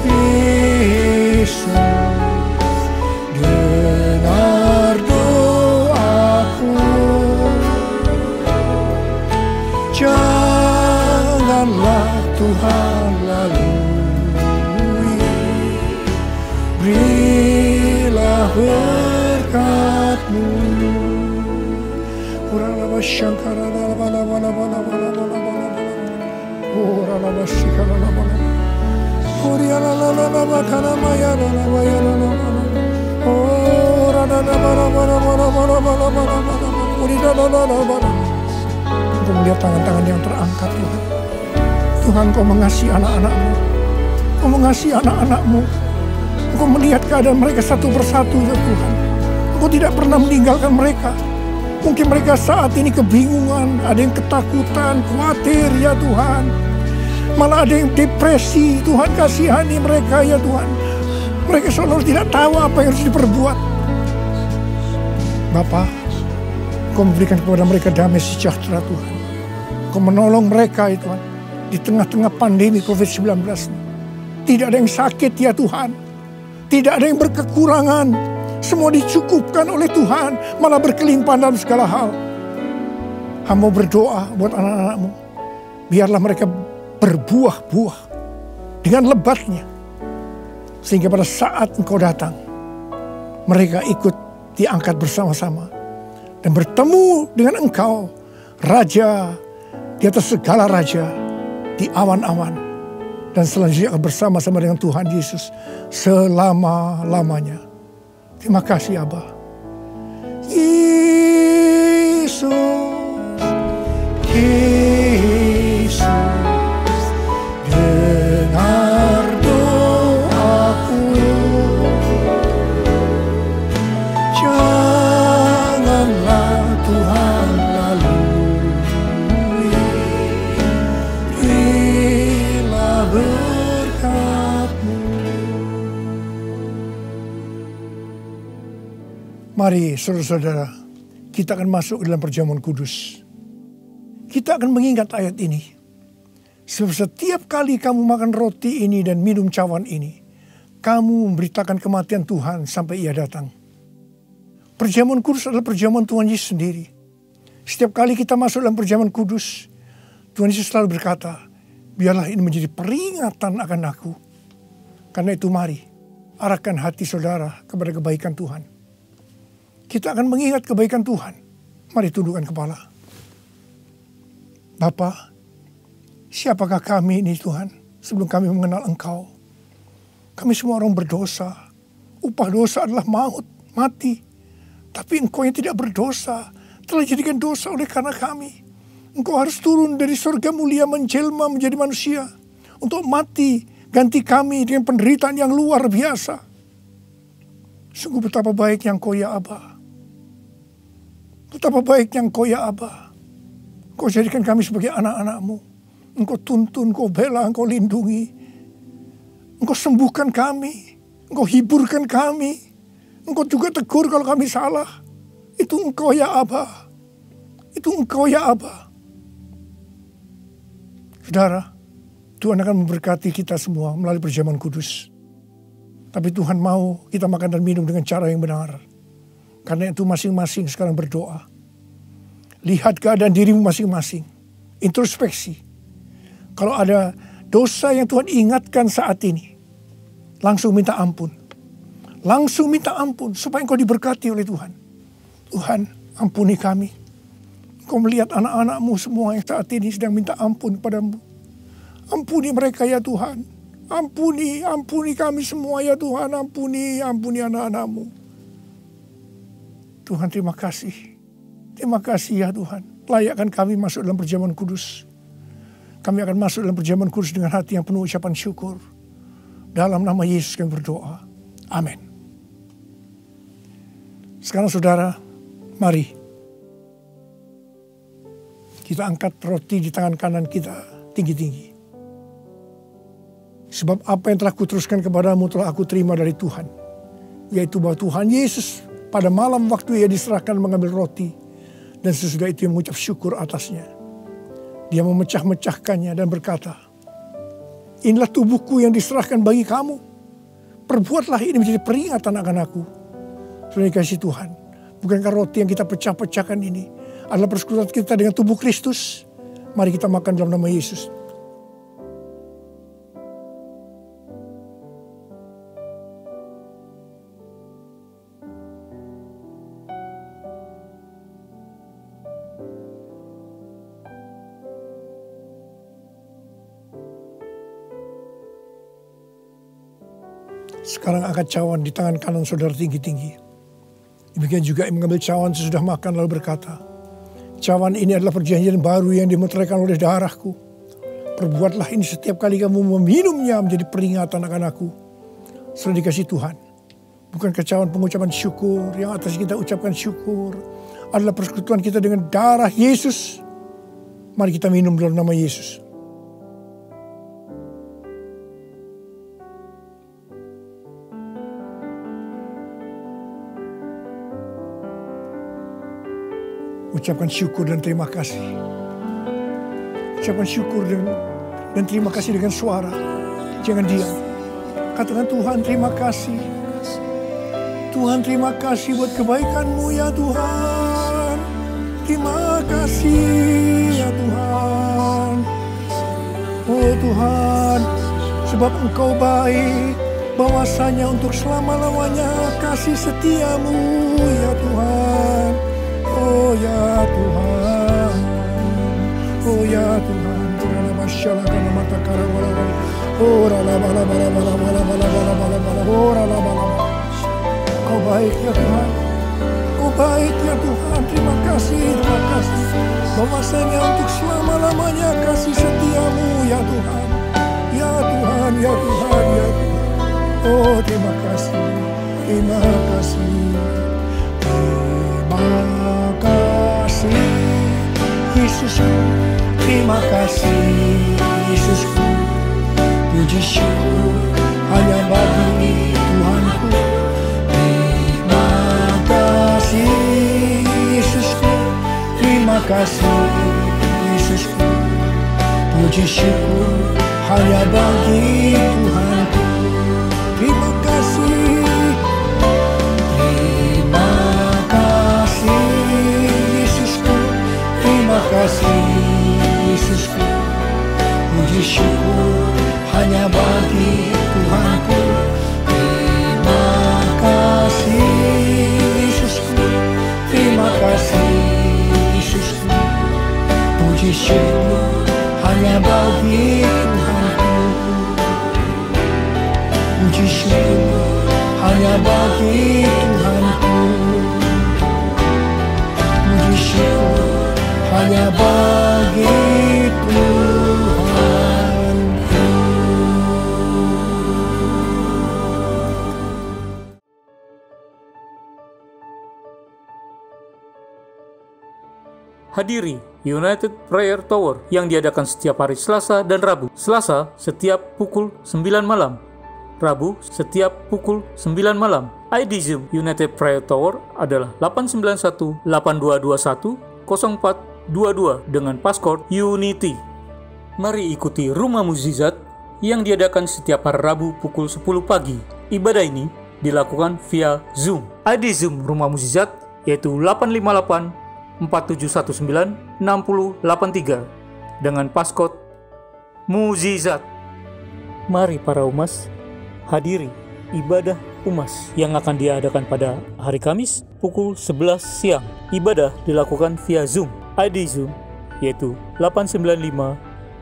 Yesus, dengar doaku. Janganlah Tuhan lalui, berilah berkat-Mu. Uralaba shankara bala bala bala bala bala bala. Uralaba shikara bala. Urialala bala kana maya bala maya bala. Uralala bala bala bala bala bala bala bala. Uridalala bala. Engkau melihat tangan-tangan yang terangkat Tuhan. Tuhan, Kau mengasihi anak-anak-Mu. Kau mengasihi anak-anak-Mu. Engkau melihat keadaan mereka satu persatu ya Tuhan. Engkau tidak pernah meninggalkan mereka. Mungkin mereka saat ini kebingungan, ada yang ketakutan, khawatir ya Tuhan. Malah ada yang depresi, Tuhan kasihani mereka ya Tuhan. Mereka seolah tidak tahu apa yang harus diperbuat. Bapa, Kau memberikan kepada mereka damai sejahtera Tuhan. Kau menolong mereka ya Tuhan. Di tengah-tengah pandemi COVID-19. Tidak ada yang sakit ya Tuhan. Tidak ada yang berkekurangan. Semua dicukupkan oleh Tuhan, malah berkelimpahan dalam segala hal. Hamba berdoa buat anak-anak-Mu. Biarlah mereka berbuah-buah dengan lebatnya. Sehingga pada saat Engkau datang, mereka ikut diangkat bersama-sama. Dan bertemu dengan Engkau, Raja di atas segala raja, di awan-awan. Dan selanjutnya akan bersama-sama dengan Tuhan Yesus selama-lamanya. Terima kasih Abah. Yesus, Yesus, dengar doaku. Janganlah Tuhan lalui, berilah berkat-Mu. Mari saudara-saudara, kita akan masuk ke dalam perjamuan kudus. Kita akan mengingat ayat ini. Sebab setiap kali kamu makan roti ini dan minum cawan ini, kamu memberitakan kematian Tuhan sampai Ia datang. Perjamuan kudus adalah perjamuan Tuhan Yesus sendiri. Setiap kali kita masuk dalam perjamuan kudus, Tuhan Yesus selalu berkata, biarlah ini menjadi peringatan akan aku. Karena itu mari, arahkan hati saudara kepada kebaikan Tuhan. Kita akan mengingat kebaikan Tuhan. Mari tundukkan kepala. Bapa, siapakah kami ini Tuhan sebelum kami mengenal Engkau? Kami semua orang berdosa. Upah dosa adalah maut, mati. Tapi Engkau yang tidak berdosa telah jadikan dosa oleh karena kami. Engkau harus turun dari surga mulia menjelma menjadi manusia untuk mati ganti kami dengan penderitaan yang luar biasa. Sungguh betapa baiknya Engkau ya Aba. Betapa baiknya Engkau ya Aba. Engkau jadikan kami sebagai anak-anak-Mu. Engkau tuntun, Engkau bela, Engkau lindungi. Engkau sembuhkan kami. Engkau hiburkan kami. Engkau juga tegur kalau kami salah. Itu Engkau ya Aba. Itu Engkau ya Aba. Saudara, Tuhan akan memberkati kita semua melalui perjamuan kudus. Tapi Tuhan mau kita makan dan minum dengan cara yang benar. Karena itu masing-masing sekarang berdoa. Lihat keadaan dirimu masing-masing. Introspeksi. Kalau ada dosa yang Tuhan ingatkan saat ini, langsung minta ampun. Langsung minta ampun supaya engkau diberkati oleh Tuhan. Tuhan, ampuni kami. Engkau melihat anak-anakmu semua yang saat ini sedang minta ampun padamu. Ampuni mereka ya Tuhan. Ampuni kami semua ya Tuhan. Ampuni anak-anakmu. Tuhan, terima kasih. Terima kasih ya Tuhan. Layakkan kami masuk dalam perjamuan kudus. Kami akan masuk dalam perjamuan kudus dengan hati yang penuh ucapan syukur. Dalam nama Yesus kami berdoa. Amin. Sekarang saudara, mari kita angkat roti di tangan kanan kita tinggi-tinggi. Sebab apa yang telah kuteruskan kepadamu telah aku terima dari Tuhan. Yaitu bahwa Tuhan Yesus pada malam waktu ia diserahkan mengambil roti. Dan sesudah itu ia mengucap syukur atasnya. Dia memecah-mecahkannya dan berkata, inilah tubuhku yang diserahkan bagi kamu. Perbuatlah ini menjadi peringatan akan aku. Saudara dikasihi Tuhan, bukankah roti yang kita pecah-pecahkan ini adalah persekutuan kita dengan tubuh Kristus? Mari kita makan dalam nama Yesus. Sekarang angkat cawan di tangan kanan saudara tinggi-tinggi. Demikian juga yang mengambil cawan sesudah makan lalu berkata, cawan ini adalah perjanjian baru yang dimeteraikan oleh darahku. Perbuatlah ini setiap kali kamu meminumnya menjadi peringatan akan aku. Saudara dikasihi Tuhan, bukankah cawan pengucapan syukur yang atas kita ucapkan syukur adalah persekutuan kita dengan darah Yesus? Mari kita minum dalam nama Yesus. Ucapkan syukur dan terima kasih. Ucapkan syukur dan terima kasih dengan suara. Jangan diam. Katakan, Tuhan terima kasih. Tuhan terima kasih buat kebaikan-Mu ya Tuhan. Terima kasih ya Tuhan. Oh Tuhan, sebab Engkau baik. Bahwasanya untuk selama-lamanya kasih setiamu ya Tuhan. Oh ya Tuhan, oh ya Tuhan, karena masyaallah karena mata karawala, oh rala bala bala bala bala bala bala bala bala, oh rala bala. Kau baik ya Tuhan, Kau baik ya Tuhan, terima kasih, bahwasanya untuk selama-lamanya kasih setiamu ya Tuhan, ya Tuhan, ya Tuhan, ya Tuhan. Oh terima kasih, terima kasih. Terima kasih Yesusku, terima kasih Yesusku. Puji syukur hanya bagi Tuhanku. Terima kasih Yesusku, terima kasih Yesusku. Puji syukur hanya bagi Tuhanku. Terima kasih. Terima kasih Yesusku, puji syukur hanya bagi Tuhanku. Terima kasih Yesusku, terima kasih Yesusku, puji syukur hanya bagi Tuhanku. Puji syukur hanya bagi Tuhanku. Puji syukur hanya bagi Tuhanku. Hadiri United Prayer Tower yang diadakan setiap hari Selasa dan Rabu. Selasa setiap pukul 9 malam. Rabu setiap pukul 9 malam. ID Zoom United Prayer Tower adalah 891 8221 0422 dengan passcode UNITY. Mari ikuti Rumah Mukjizat yang diadakan setiap hari Rabu pukul 10 pagi. Ibadah ini dilakukan via Zoom. ID Zoom Rumah Mukjizat yaitu 858 4719 6083 dengan paskot Mukjizat. Mari para umas hadiri ibadah umas yang akan diadakan pada hari Kamis pukul 11 siang. Ibadah dilakukan via Zoom. ID Zoom yaitu 895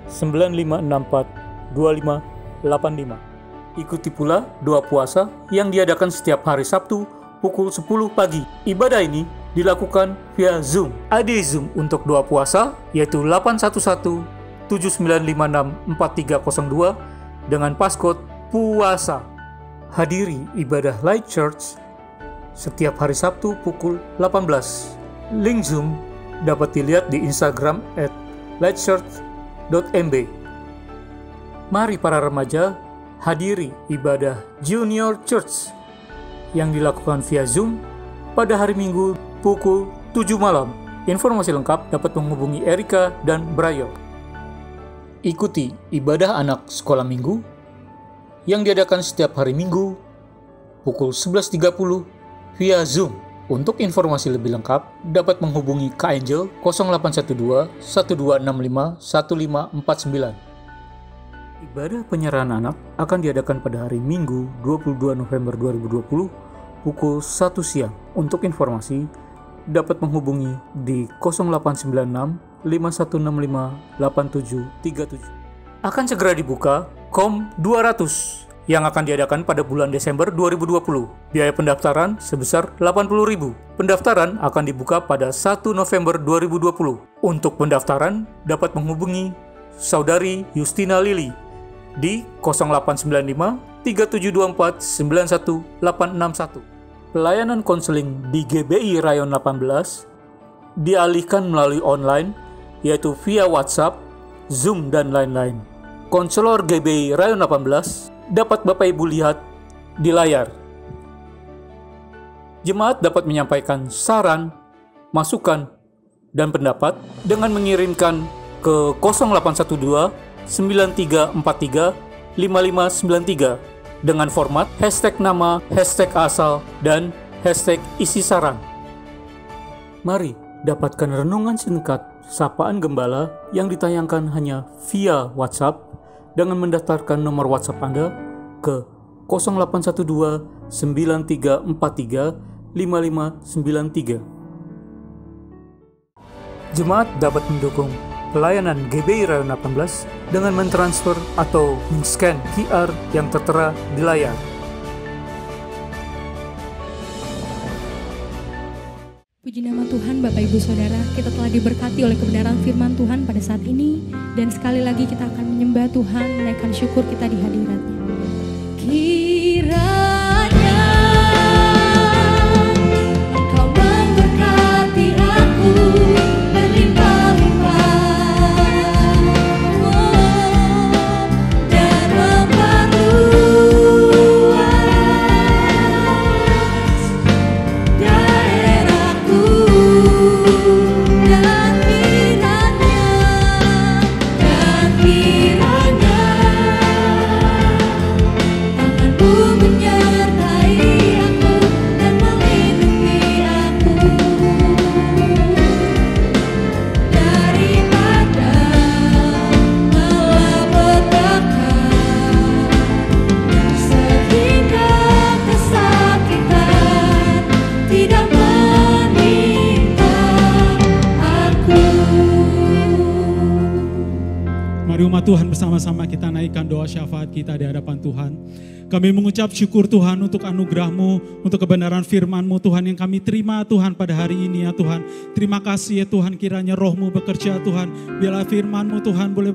9564 2585. Ikuti pula doa puasa yang diadakan setiap hari Sabtu pukul 10 pagi. Ibadah ini dilakukan via Zoom. ID Zoom untuk doa puasa yaitu 811 7956 4302 dengan paskot puasa. Hadiri ibadah Light Church setiap hari Sabtu pukul 18. Link Zoom dapat dilihat di Instagram @lightchurch.mb. Mari para remaja hadiri ibadah Junior Church yang dilakukan via Zoom pada hari Minggu pukul 7 malam. Informasi lengkap dapat menghubungi Erika dan Brayo. Ikuti ibadah anak sekolah minggu yang diadakan setiap hari Minggu pukul 11.30 via Zoom. Untuk informasi lebih lengkap dapat menghubungi Kak Angel 0812 1265 1549. Ibadah penyerahan anak akan diadakan pada hari Minggu 22 November 2020 pukul 1 siang. Untuk informasi dapat menghubungi di 0896 5165 8737. Akan segera dibuka KOM 200 yang akan diadakan pada bulan Desember 2020. Biaya pendaftaran sebesar 80.000. Pendaftaran akan dibuka pada 1 November 2020. Untuk pendaftaran dapat menghubungi Saudari Justina Lili di 0895 3724 91861. Pelayanan konseling di GBI Rayon 18 dialihkan melalui online, yaitu via WhatsApp, Zoom, dan lain-lain. Konselor GBI Rayon 18 dapat Bapak Ibu lihat di layar. Jemaat dapat menyampaikan saran, masukan, dan pendapat dengan mengirimkan ke 0812 9343 5593 dengan format #nama, #asal, dan #isi saran. Mari dapatkan renungan singkat Sapaan Gembala yang ditayangkan hanya via WhatsApp dengan mendaftarkan nomor WhatsApp Anda ke 0812 9343 5593. Jemaat dapat mendukung pelayanan GBI Rayon 18 dengan mentransfer atau men-scan QR yang tertera di layar. Puji nama Tuhan, Bapak Ibu Saudara, kita telah diberkati oleh kebenaran firman Tuhan pada saat ini, dan sekali lagi kita akan menyembah Tuhan, menaikkan syukur kita di hadirat-Nya. Kiranya Engkau memberkati aku dan memperluas daerahku, dan kiranya tanganmu menyertai aku dan melindungi aku daripada malapetaka, sehingga kesakitan tidak menimpa aku. Mari umat Tuhan bersama-sama kita naikkan doa syafaat kita di hadapan Tuhan. Kami mengucap syukur Tuhan untuk anugerah-Mu, untuk kebenaran firman-Mu Tuhan yang kami terima Tuhan pada hari ini ya Tuhan. Terima kasih ya Tuhan, kiranya Roh-Mu bekerja Tuhan. Biarlah firman-Mu Tuhan boleh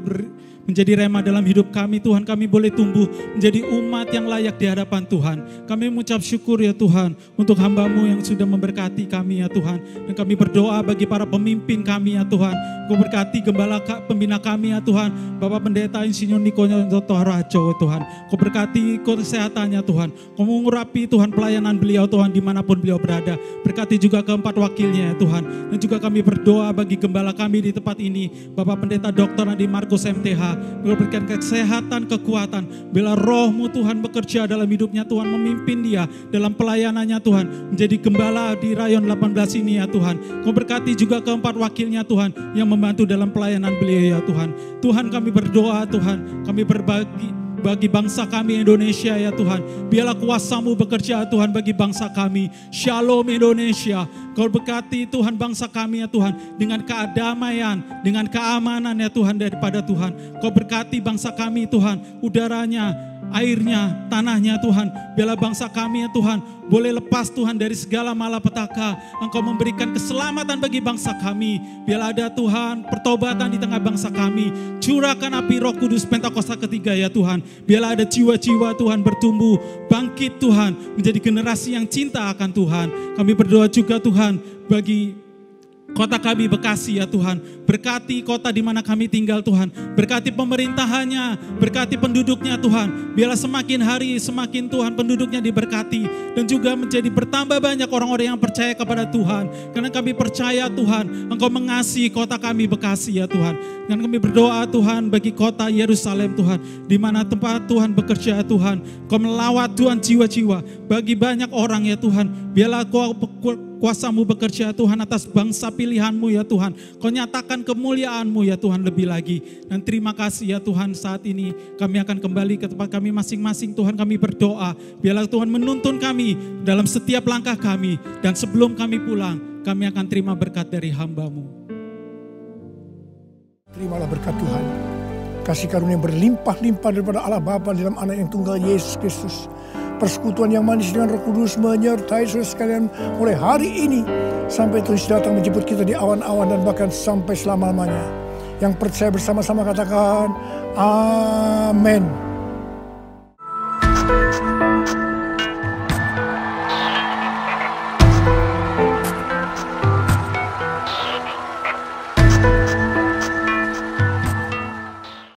menjadi rema dalam hidup kami Tuhan. Kami boleh tumbuh menjadi umat yang layak di hadapan Tuhan. Kami mengucap syukur ya Tuhan untuk hamba-Mu yang sudah memberkati kami ya Tuhan. Dan kami berdoa bagi para pemimpin kami ya Tuhan. Kau berkati gembala pembina kami ya Tuhan, Bapak Pendeta Insinyur Niko Nyoto Rajo Tuhan. Kau berkati kesehatannya Tuhan. Kau mengurapi Tuhan pelayanan beliau Tuhan dimanapun beliau berada. Berkati juga keempat wakilnya ya Tuhan. Dan juga kami berdoa bagi gembala kami di tempat ini, Bapak Pendeta Dr. Andi Markus MTH. Berikan kesehatan, kekuatan. Bila Roh-Mu Tuhan bekerja dalam hidupnya Tuhan, memimpin dia dalam pelayanannya Tuhan. Menjadi gembala di rayon 18 ini ya Tuhan. Kau berkati juga keempat wakilnya Tuhan yang membantu dalam pelayanan beliau ya Tuhan. Tuhan kami berdoa Tuhan, kami berbagi bagi bangsa kami Indonesia ya Tuhan. Biarlah kuasa-Mu bekerja Tuhan bagi bangsa kami. Shalom Indonesia. Kau berkati Tuhan bangsa kami ya Tuhan dengan kedamaian, dengan keamanan ya Tuhan daripada Tuhan. Kau berkati bangsa kami Tuhan, udaranya, airnya, tanahnya Tuhan. Biarlah bangsa kami ya Tuhan boleh lepas Tuhan dari segala malapetaka. Engkau memberikan keselamatan bagi bangsa kami. Biarlah ada Tuhan pertobatan di tengah bangsa kami. Curahkan api Roh Kudus Pentakosta ketiga ya Tuhan. Biarlah ada jiwa-jiwa Tuhan bertumbuh, bangkit Tuhan, menjadi generasi yang cinta akan Tuhan. Kami berdoa juga Tuhan bagi kota kami Bekasi ya Tuhan. Berkati kota di mana kami tinggal Tuhan. Berkati pemerintahannya, berkati penduduknya Tuhan. Biarlah semakin hari semakin Tuhan penduduknya diberkati. Dan juga menjadi bertambah banyak orang-orang yang percaya kepada Tuhan. Karena kami percaya Tuhan, Engkau mengasihi kota kami Bekasi ya Tuhan. Dan kami berdoa Tuhan bagi kota Yerusalem Tuhan. Di mana tempat Tuhan bekerja Tuhan. Kau melawat Tuhan jiwa-jiwa bagi banyak orang ya Tuhan. Biarlah kuasa-Mu bekerja Tuhan atas bangsa pilihan-Mu ya Tuhan. Kau nyatakan kemuliaan-Mu ya Tuhan lebih lagi. Dan terima kasih ya Tuhan, saat ini kami akan kembali ke tempat kami masing-masing Tuhan. Kami berdoa biarlah Tuhan menuntun kami dalam setiap langkah kami. Dan sebelum kami pulang kami akan terima berkat dari hamba-Mu. Terimalah berkat Tuhan. Kasih karunia berlimpah-limpah daripada Allah Bapa dalam Anak yang tunggal Yesus Kristus. Persekutuan yang manis dengan Roh Kudus menyertai saudara sekalian mulai hari ini sampai Tuhan datang menjemput kita di awan-awan dan bahkan sampai selama-lamanya. Yang percaya bersama-sama katakan amin.